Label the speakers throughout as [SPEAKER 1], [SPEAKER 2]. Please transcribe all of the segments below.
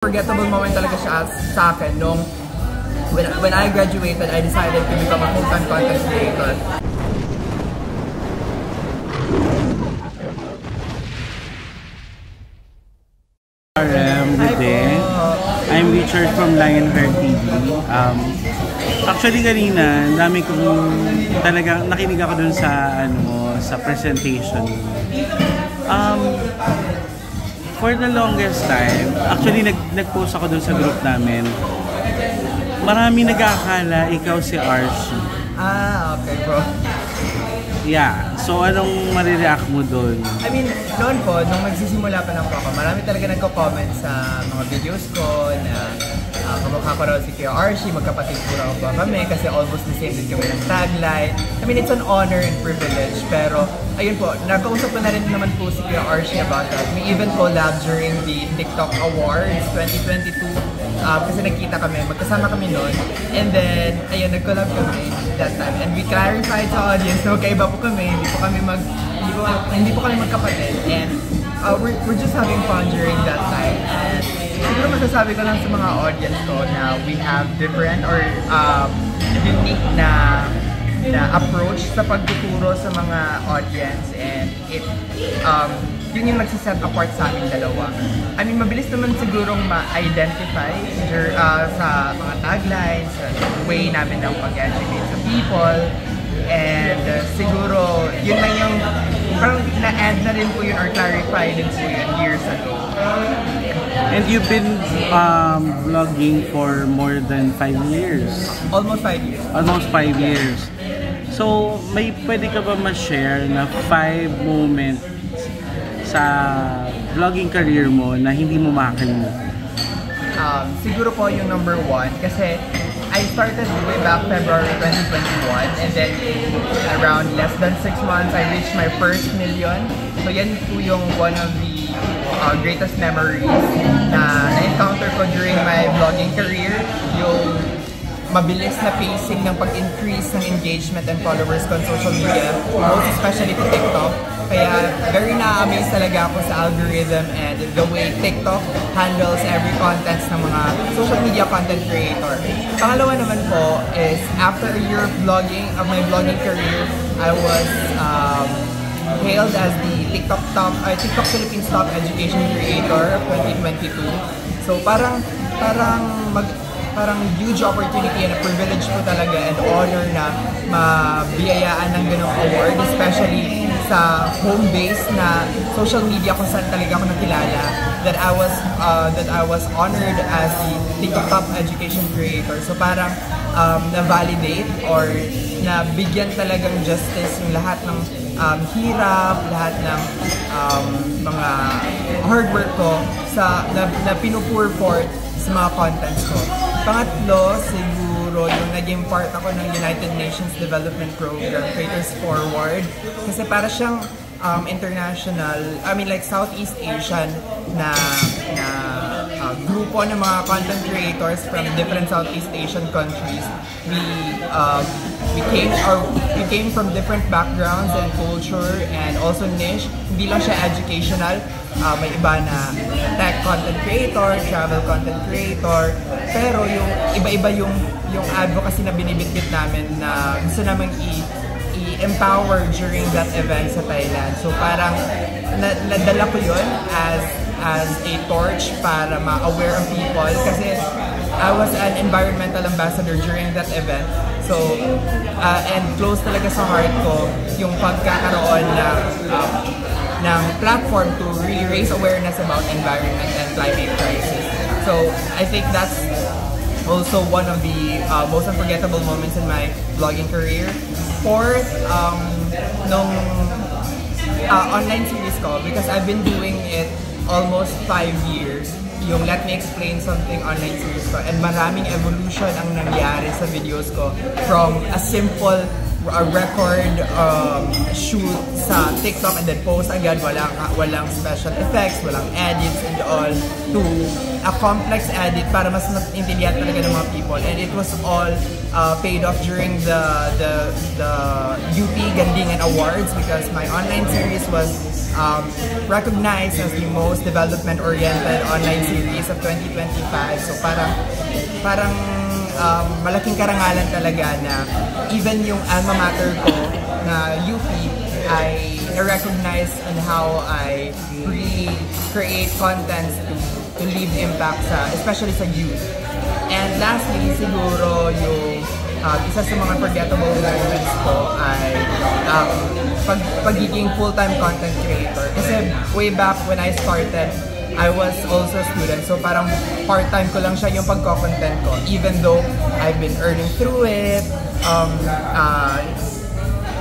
[SPEAKER 1] Forgettable moment talaga siya sa akin nung when I graduated, I decided to become a full-time content creator.
[SPEAKER 2] Good day. I'm Richard from Lionheart TV. Actually kanina, dami kong talaga nakinig ako dun sa sa presentation. For the longest time, actually nag-post ako dun sa group namin. Marami nag-aakala ikaw si Archie.
[SPEAKER 1] Okay bro.
[SPEAKER 2] Yeah. So anong marireact mo dun?
[SPEAKER 1] I mean, noon po, nung magsisimula pa lang po ako, marami talaga nagko-comment sa mga videos ko na kamukha ko raw si Kuya Archie, magkapatid ko raw ba kami kasi almost the same din kami ng tagline. I mean, it's an honor and privilege, pero ayun po, nakausap ko na rin naman po si Kuya Archie about that. We even collab during the TikTok Awards 2022 kasi nagkita kami, magkasama kami noon. And then, ayun, nag-collab kami that time. And we clarified sa audience na magkaiba po kami, hindi po kami magkapatid. And we're just having fun during that time. And siguro masasabi ko lang sa mga audience ko na we have different or unique na approach sa pagtuturo sa mga audience, and yun yung nagsiset apart sa aming dalawa. I mean, mabilis naman sigurong ma-identify sa mga taglines, sa way namin ng pag-educate sa people, and siguro yun lang yung parang na-add na rin po yun or clarify din po yun years ago.
[SPEAKER 2] And you've been vlogging for more than 5 years.
[SPEAKER 1] Almost 5 years.
[SPEAKER 2] Almost 5 years. So, may pwede ka ba ma-share na 5 moments sa vlogging career mo na hindi mo makakalimutan?
[SPEAKER 1] Siguro po yung number 1 kasi I started way back February 2021, and then around less than 6 months I reached my first million. So yan po yung one of the greatest memories na na-encounter ko during my vlogging career, yung mabilis na pacing ng pag-increase ng engagement and followers ko on social media, most especially to TikTok. Kaya very na-amaze talaga ako sa algorithm and the way TikTok handles every contents ng mga social media content creator. Pangalawa naman po is after a year of my vlogging career, I was hailed as the TikTok Philippines Top Education Creator of 2022. So parang huge opportunity and a privilege po talaga and honor na mabiyayaan ng ganong award, especially sa home base na social media kung saan talaga ako nakilala, that I was honored as the TikTok Top Education Creator. So parang na-validate or nabigyan talagang justice yung lahat ng hirap, lahat ng mga hard work ko na pinupur forth sa mga contents ko. Pangatlo, siguro yung naging part ako ng United Nations Development Program, Creators Forward. Kasi para siyang international, like Southeast Asian na grupo ng mga content creators from different Southeast Asian countries. We came from different backgrounds and culture and also niche. Hindi lang siya educational. May iba na tech content creator, travel content creator, pero yung iba-iba yung advocacy na binibitbit namin na gusto naman i-empower during that event sa Thailand. So parang nadala ko yun as a torch para ma-aware ang people kasi I was an environmental ambassador during that event. So, and close talaga sa heart ko yung pagkakaroon ng platform to really raise awareness about environment and climate crisis. So, I think that's also one of the most unforgettable moments in my vlogging career. Fourth, nung online series ko, because I've been doing it almost 5 years, yung Let Me Explain Something online series ko, and maraming evolution ang nangyari sa videos ko from a simple record shoot sa TikTok and then post agad, walang special effects, walang edits and all, to a complex edit para mas maintindihan talaga ng mga people, and it was all paid off during the UP Gandingan Awards because my online series was recognized as the most development-oriented online series of 2025. So parang malaking karangalan talaga na even yung alma mater ko na UP ay na-recognize on how I really create contents to leave impact especially sa youth. And lastly, siguro yung isa sa mga forgettable moments ko ay pagiging full-time content creator. Kasi way back when I started, I was also a student. So parang part-time ko lang siya yung pagko-content ko. Even though I've been earning through it,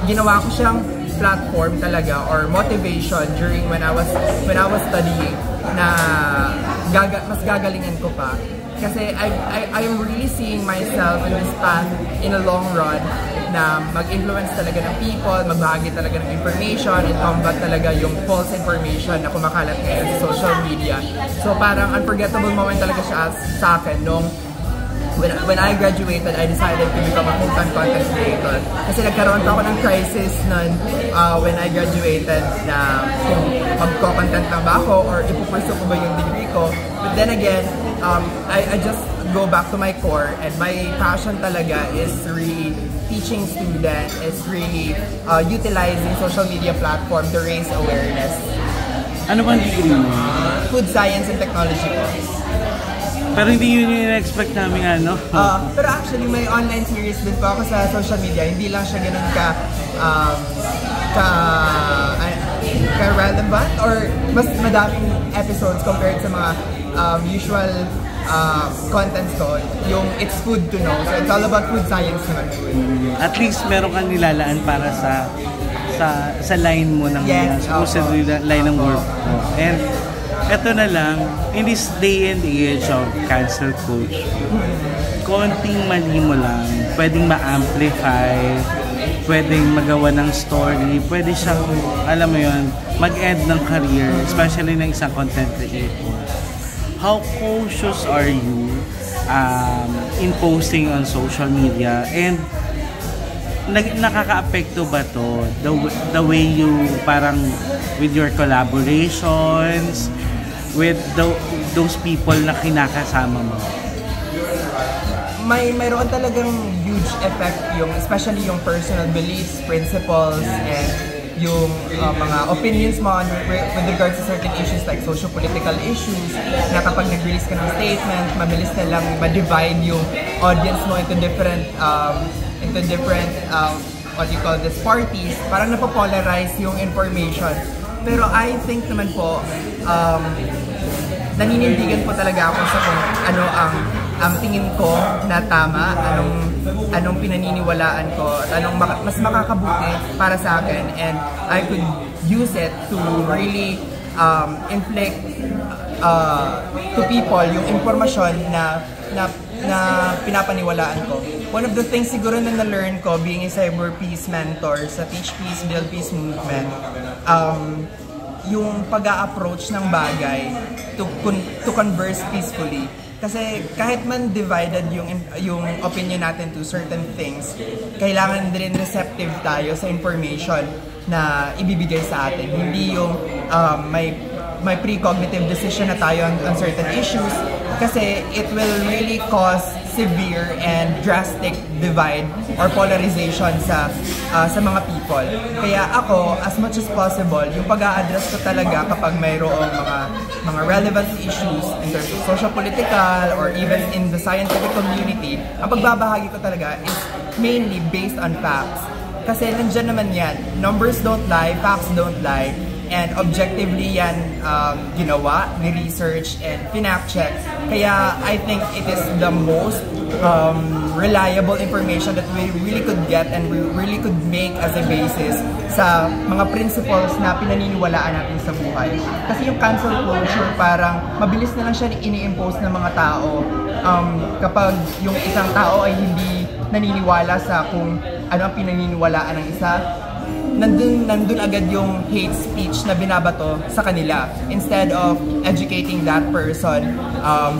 [SPEAKER 1] ginawa ko siyang platform talaga or motivation during when I was studying na mas gagalingan ko pa. Kasi I'm really seeing myself in this path in a long run na mag-influence talaga ng people, magbahagi talaga ng information, and combat talaga yung false information na kumakalat ngayon sa social media. So parang unforgettable moment talaga siya sa akin nung when I graduated, I decided to become a full-time content creator. Kasi nagkaroon pa ako ng crisis nun when I graduated na kung magko-content lang ba ako or ipupursue ko ba yung degree ko. But then again, I just go back to my core, and my passion talaga is really teaching students, is really utilizing social media platform to raise awareness.
[SPEAKER 2] Ano bang degree mo?
[SPEAKER 1] Food Science and Technology ko.
[SPEAKER 2] Pero hindi yun yung in-expect namin ano.
[SPEAKER 1] Pero actually, may online series din po ako sa social media. Hindi lang siya ganun ka-relevant or mas madaming episodes compared sa mga usual contents ko. Yung It's Food to Know. So it's all about food science naman.
[SPEAKER 2] At least meron kang nilalaan para sa line mo ng supposedly line ng work mo. And eto na lang, in this day and age of cancel culture, konting mali mo lang, pwedeng ma-amplify, pwedeng magawa ng story, pwede siyang, alam mo yun, mag-end ng career, especially ng isang content creator. How cautious are you in posting on social media? And nakaka-apekto ba to the way you parang with your collaborations with those people na kinakasama mo?
[SPEAKER 1] Mayroon talagang huge effect yung especially yung personal beliefs, principles, and yung mga opinions mo with regards to certain issues like socio-political issues, na kapag nag-release ka ng statement, mabilis na lang ma-divide yung audience mo into different what you call this, parties. Parang napopolarize yung information. Pero I think naman po, naninindigan po talaga ako sa kung ano ang tingin ko na tama, anong pinaniniwalaan ko, at anong mas makakabuti para sa akin, and I could use it to really inflict to people yung impormasyon na pinapaniwalaan ko. One of the things siguro na na-learn ko being a cyber peace mentor sa Teach Peace, Build Peace movement, yung pag-a-approach ng bagay to converse peacefully. Kasi kahit man divided yung opinion natin to certain things, kailangan din receptive tayo sa information na ibibigay sa atin. Hindi yung may precognitive decision na tayo on certain issues, kasi it will really cause severe and drastic divide or polarization sa mga people. Kaya ako, as much as possible, yung pag-a-address ko talaga kapag mayroong mga relevant issues in terms of social-political or even in the scientific community, ang pagbabahagi ko talaga is mainly based on facts. Kasi nandyan naman yan, numbers don't lie, facts don't lie, and objectively yan ginawa, ni-research and pinact-check. Kaya I think it is the most reliable information that we really could get and we really could make as a basis sa mga principles na pinaniniwalaan natin sa buhay. Kasi yung cancel culture, parang mabilis na lang siya ini-impose ng mga tao kapag yung isang tao ay hindi naniniwala sa kung ano ang pinaniniwalaan ng isa. Nandun agad yung hate speech na binabato sa kanila, instead of educating that person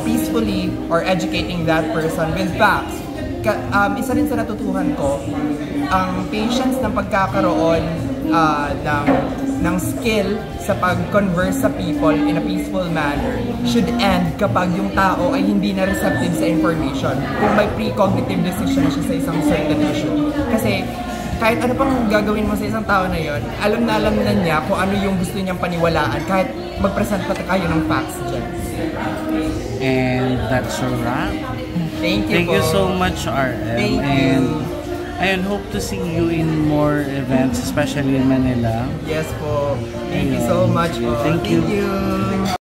[SPEAKER 1] peacefully or educating that person with facts. Isa rin sa natutuhan ko, ang patience ng pagkakaroon ng ng skill sa pag-converse sa people in a peaceful manner should end kapag yung tao ay hindi na receptive sa information. Kung may pre-cognitive decision na siya sa isang certain issue. Kasi kahit ano pang gagawin mo sa isang tao na yon, alam na niya kung ano yung gusto niyang paniwalaan kahit mag-present pa kayo ng facts dyan.
[SPEAKER 2] And that's a wrap.
[SPEAKER 1] Thank you
[SPEAKER 2] Thank you so much, RM.
[SPEAKER 1] Thank
[SPEAKER 2] and
[SPEAKER 1] you.
[SPEAKER 2] I hope to see you in more events, especially in Manila.
[SPEAKER 1] Yes po. Thank you so much po.
[SPEAKER 2] Thank you.